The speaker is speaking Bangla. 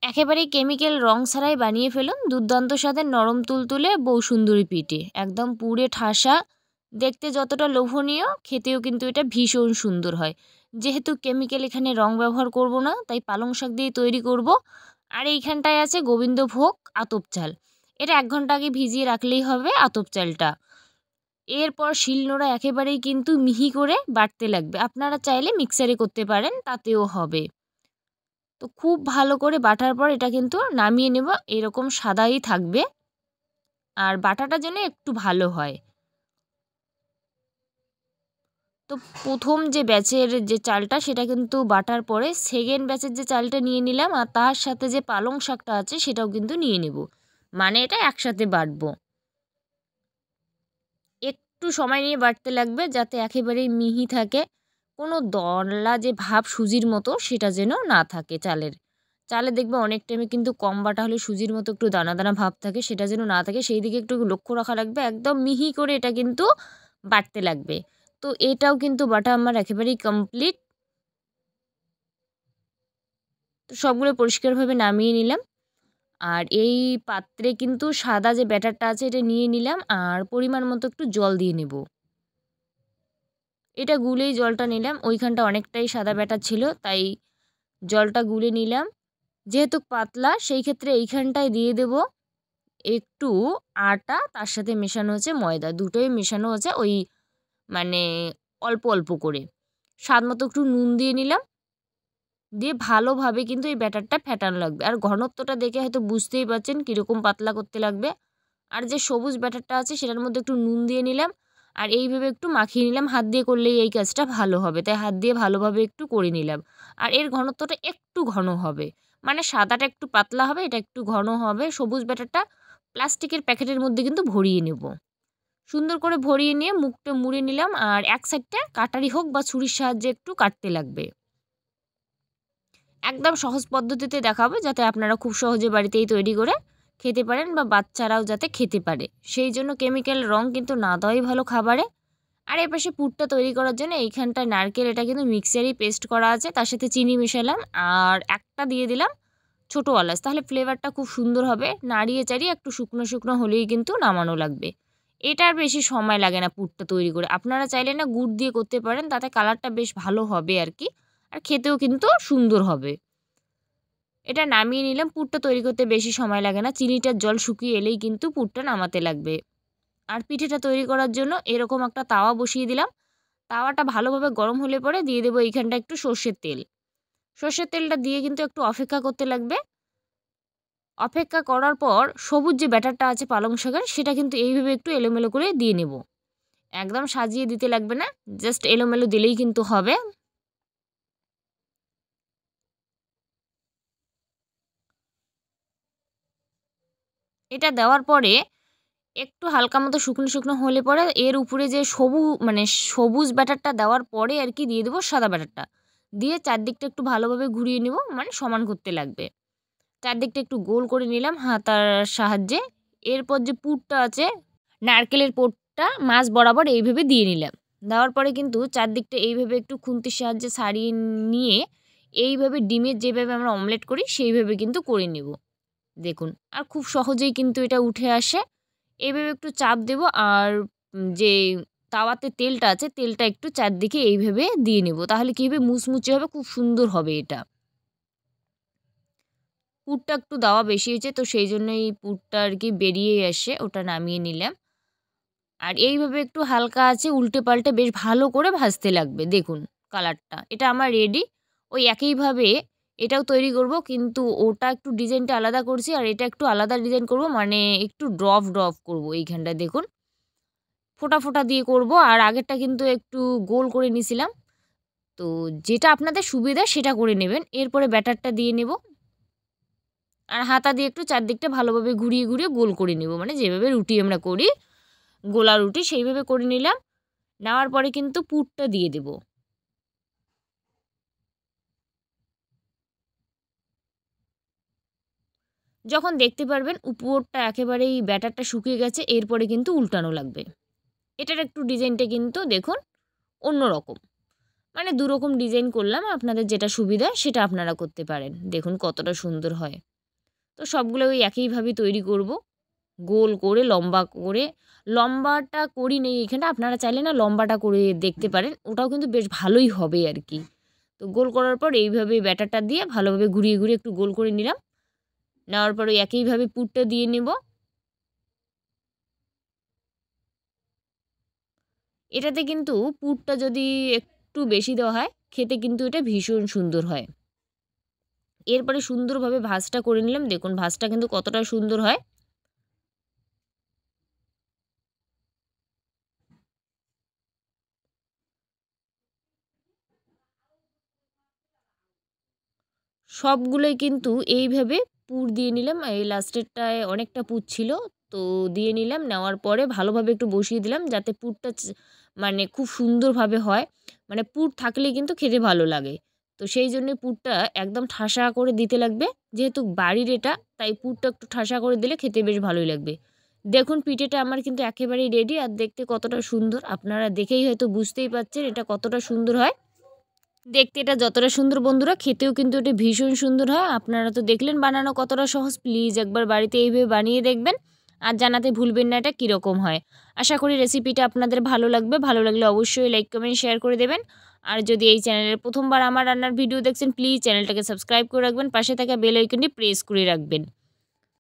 একেবারেই কেমিক্যাল রং ছাড়াই বানিয়ে ফেলুন দুর্দান্ত স্বাদের নরম তুলতুলে বউ সুন্দরী পিঠে। একদম পুড়ে ঠাসা, দেখতে যতটা লোভনীয় খেতেও কিন্তু এটা ভীষণ সুন্দর হয়। যেহেতু কেমিক্যাল এখানে রং ব্যবহার করব না, তাই পালং শাক দিয়ে তৈরি করব। আর এইখানটায় আছে গোবিন্দভোগ আতপ চাল। এটা 1 ঘন্টা আগে ভিজিয়ে রাখলেই হবে আতপ চালটা। এরপর শিলনোড়া একেবারেই কিন্তু মিহি করে বাটতে লাগবে। আপনারা চাইলে মিক্সারে করতে পারেন, তাতেও হবে। তো খুব ভালো করে বাটার পর এটা কিন্তু নামিয়ে নেব। এরকম সাদাই থাকবে, আর বাটাটা যেন একটু ভালো হয়। তো প্রথম যে ব্যাচের যে চালটা সেটা কিন্তু বাটার পরে সেকেন্ড ব্যাচের যে চালটা নিয়ে নিলাম, আর তার সাথে যে পালং শাকটা আছে সেটাও কিন্তু নিয়ে নেব। মানে এটা একসাথে বাটবো। একটু সময় নিয়ে বাটতে লাগবে যাতে একেবারেই মিহি থাকে। কোনো দলা যে ভাব সুজির মতো সেটা যেন না থাকে চালের। চালে দেখবে অনেক টাইমে কিন্তু কম বাটা হলে সুজির মতো একটু দানা দানা ভাব থাকে, সেটা যেন না থাকে সেই দিকে একটু লক্ষ্য রাখা লাগবে। একদম মিহি করে এটা কিন্তু বাটতে লাগবে। তো এটাও কিন্তু বাটা আমার একেবারেই কমপ্লিট। তো সবগুলো পরিষ্কারভাবে নামিয়ে নিলাম। আর এই পাত্রে কিন্তু সাদা যে ব্যাটারটা আছে এটা নিয়ে নিলাম, আর পরিমাণ মতো একটু জল দিয়ে নেব। এটা গুলেই জলটা নিলাম, ওইখানটা অনেকটাই সাদা ব্যাটার ছিল তাই জলটা গুলে নিলাম। যেহেতু পাতলা সেই ক্ষেত্রে এইখানটায় দিয়ে দেব একটু আটা, তার সাথে মেশানো হচ্ছে ময়দা, দুটোই মেশানো হচ্ছে ওই মানে অল্প অল্প করে। স্বাদ মতো একটু নুন দিয়ে নিলাম, দিয়ে ভালোভাবে কিন্তু এই ব্যাটারটা ফেটানো লাগবে। আর ঘনত্বটা দেখে হয়তো বুঝতেই পারছেন কীরকম পাতলা করতে লাগবে। আর যে সবুজ ব্যাটারটা আছে সেটার মধ্যে একটু নুন দিয়ে নিলাম, আর এইভাবে একটু মাখিয়ে নিলাম। হাত দিয়ে করলেই এই কাজটা ভালো হবে, তাই হাত দিয়ে ভালোভাবে একটু করে নিলাম। আর এর ঘনত্বটা একটু ঘন হবে, মানে সাদাটা একটু পাতলা হবে, এটা একটু ঘন হবে। সবুজ ব্যাটারটা প্লাস্টিকের প্যাকেটের মধ্যে কিন্তু ভরিয়ে নেব। সুন্দর করে ভরিয়ে নিয়ে মুখটা মুড়ে নিলাম, আর এক সাইডটা কাটারি হোক বা ছুরির সাহায্যে একটু কাটতে লাগবে। একদম সহজ পদ্ধতিতে দেখাবো যাতে আপনারা খুব সহজে বাড়িতেই তৈরি করে খেতে পারেন, বা বাচ্চারাও যাতে খেতে পারে। সেই জন্য কেমিক্যাল রং কিন্তু না দেওয়াই ভালো খাবারে। আর এপাশে পুরটা তৈরি করার জন্য এইখানটায় নারকেল, এটা কিন্তু মিক্সারেই পেস্ট করা আছে, তার সাথে চিনি মেশালাম আর একটা দিয়ে দিলাম ছোটো এলাচ, তাহলে ফ্লেভারটা খুব সুন্দর হবে। নাড়িয়ে চাড়িয়ে একটু শুকনো শুকনো হলেই কিন্তু নামানো লাগবে। এটা আর বেশি সময় লাগে না পুরটা তৈরি করে। আপনারা চাইলে না গুড় দিয়ে করতে পারেন, তাতে কালারটা বেশ ভালো হবে আর কি, আর খেতেও কিন্তু সুন্দর হবে। এটা নামিয়ে নিলাম। পুরটা তৈরি করতে বেশি সময় লাগে না, চিনিটার জল শুকিয়ে এলেই কিন্তু পুরটা নামাতে লাগবে। আর পিঠেটা তৈরি করার জন্য এরকম একটা তাওয়া বসিয়ে দিলাম। তাওয়াটা ভালোভাবে গরম হলে পরে দিয়ে দেবো এইখানটা একটু সর্ষের তেল। সর্ষের তেলটা দিয়ে কিন্তু একটু অপেক্ষা করতে লাগবে। অপেক্ষা করার পর সবুজ যে ব্যাটারটা আছে পালং শাকের, সেটা কিন্তু এইভাবে একটু এলোমেলো করে দিয়ে নেব। একদম সাজিয়ে দিতে লাগবে না, জাস্ট এলোমেলো দিলেই কিন্তু হবে। এটা দেওয়ার পরে একটু হালকা মতো শুকনো শুকনো হলে পরে এর উপরে যে মানে সবুজ ব্যাটারটা দেওয়ার পরে আর কি দিয়ে দেবো সাদা ব্যাটারটা। দিয়ে চারদিকটা একটু ভালোভাবে ঘুরিয়ে নেব, মানে সমান করতে লাগবে। চারদিকটা একটু গোল করে নিলাম হাতার সাহায্যে। এরপর যে পুরটা আছে, নারকেলের পুরটা মাঝ বরাবর এইভাবে দিয়ে নিলাম। দেওয়ার পরে কিন্তু চারদিকটা এইভাবে একটু খুন্তির সাহায্যে ছাড়িয়ে নিয়ে এইভাবে ডিমের যেভাবে আমরা অমলেট করি সেইভাবে কিন্তু করে নেব। দেখুন, আর খুব সহজেই কিন্তু এটা উঠে আসে। এইভাবে একটু চাপ দেব, আর যে তাওয়াতে তেলটা আছে তেলটা একটু চারদিকে এইভাবে দিয়ে নেব, তাহলে কী হবে মুচমুচে হবে, খুব সুন্দর হবে এটা। পুরটা একটু দেওয়া বেশি হয়েছে তো সেই জন্য এই পুরটা আর কি বেরিয়ে আসে, ওটা নামিয়ে নিলাম। আর এইভাবে একটু হালকা আছে উল্টে পাল্টে বেশ ভালো করে ভাজতে লাগবে। দেখুন কালারটা, এটা আমার রেডি। ওই একইভাবে এটাও তৈরি করব, কিন্তু ওটা একটু ডিজাইনটা আলাদা করছি আর এটা একটু আলাদা ডিজাইন করব, মানে একটু ড্রপ ড্রপ করব। এইখানটায় দেখুন ফোঁটা ফোঁটা দিয়ে করব, আর আগেরটা কিন্তু একটু গোল করে নিছিলাম। তো যেটা আপনাদের সুবিধা সেটা করে নেবেন। এরপরে ব্যাটারটা দিয়ে নেব, আর হাতা দিয়ে একটু চারদিকটা ভালোভাবে ঘুরিয়ে ঘুরিয়ে গোল করে নেব, মানে যেভাবে রুটি আমরা করি গোলা রুটি সেইভাবে করে নিলাম। নেওয়ার পরে কিন্তু পুরটা দিয়ে দেব। যখন দেখতে পারবেন উপরটা একেবারেই ব্যাটারটা শুকিয়ে গেছে, এরপরে কিন্তু উল্টানো লাগবে। এটার একটু ডিজাইনটা কিন্তু দেখুন অন্য রকম, মানে দুরকম ডিজাইন করলাম, আপনাদের যেটা সুবিধা সেটা আপনারা করতে পারেন। দেখুন কতটা সুন্দর হয়। তো সবগুলো ওই একইভাবে তৈরি করব, গোল করে লম্বা করে। লম্বাটা করি নেই এখানটা, আপনারা চাইলে না লম্বাটা করে দেখতে পারেন, ওটাও কিন্তু বেশ ভালোই হবে আর কি। তো গোল করার পর এইভাবে ব্যাটারটা দিয়ে ভালোভাবে ঘুরিয়ে ঘুরিয়ে একটু গোল করে নিলাম। নেওয়ার পর ওই একইভাবে পুরটা দিয়ে নেব। এটাতে কিন্তু পুরটা যদি একটু বেশি দেওয়া হয় খেতে কিন্তু এটা ভীষণ সুন্দর হয়। এরপরে সুন্দরভাবে ভাঁজটা করে নিলাম, দেখুন ভাঁজটা কিন্তু কতটা সুন্দর হয়। সবগুলোই কিন্তু এইভাবে পুর দিয়ে নিলাম। এই লাস্টেরটায় অনেকটা পুর ছিল, তো দিয়ে নিলাম। নেওয়ার পরে ভালোভাবে একটু বসিয়ে দিলাম যাতে পুরটা মানে খুব সুন্দরভাবে হয়। মানে পুর থাকলেই কিন্তু খেতে ভালো লাগে। তো সেই জন্যে পুরটা একদম ঠাসা করে দিতে লাগবে। যেহেতু বাড়ির এটা, তাই পুরটা একটু ঠাসা করে দিলে খেতে বেশ ভালোই লাগবে। দেখুন পিঠেটা আমার কিন্তু একেবারেই রেডি, আর দেখতে কতটা সুন্দর আপনারা দেখেই হয়তো বুঝতেই পারছেন এটা কতটা সুন্দর হয়। দেখতে এটা যতটা সুন্দর বন্ধুরা, খেতেও কিন্তু এটা ভীষণ সুন্দর হয়। আপনারা তো দেখলেন বানানো কতটা সহজ। প্লিজ একবার বাড়িতে এইভাবে বানিয়ে দেখবেন, আর জানাতে ভুলবেন না এটা কীরকম হয়। আশা করি রেসিপিটা আপনাদের ভালো লাগবে। ভালো লাগলে অবশ্যই লাইক কমেন্ট শেয়ার করে দেবেন। আর যদি এই চ্যানেলের প্রথমবার আমার রান্নার ভিডিও দেখছেন, প্লিজ চ্যানেলটাকে সাবস্ক্রাইব করে রাখবেন, পাশে থাকা বেল আইকনটি প্রেস করে রাখবেন।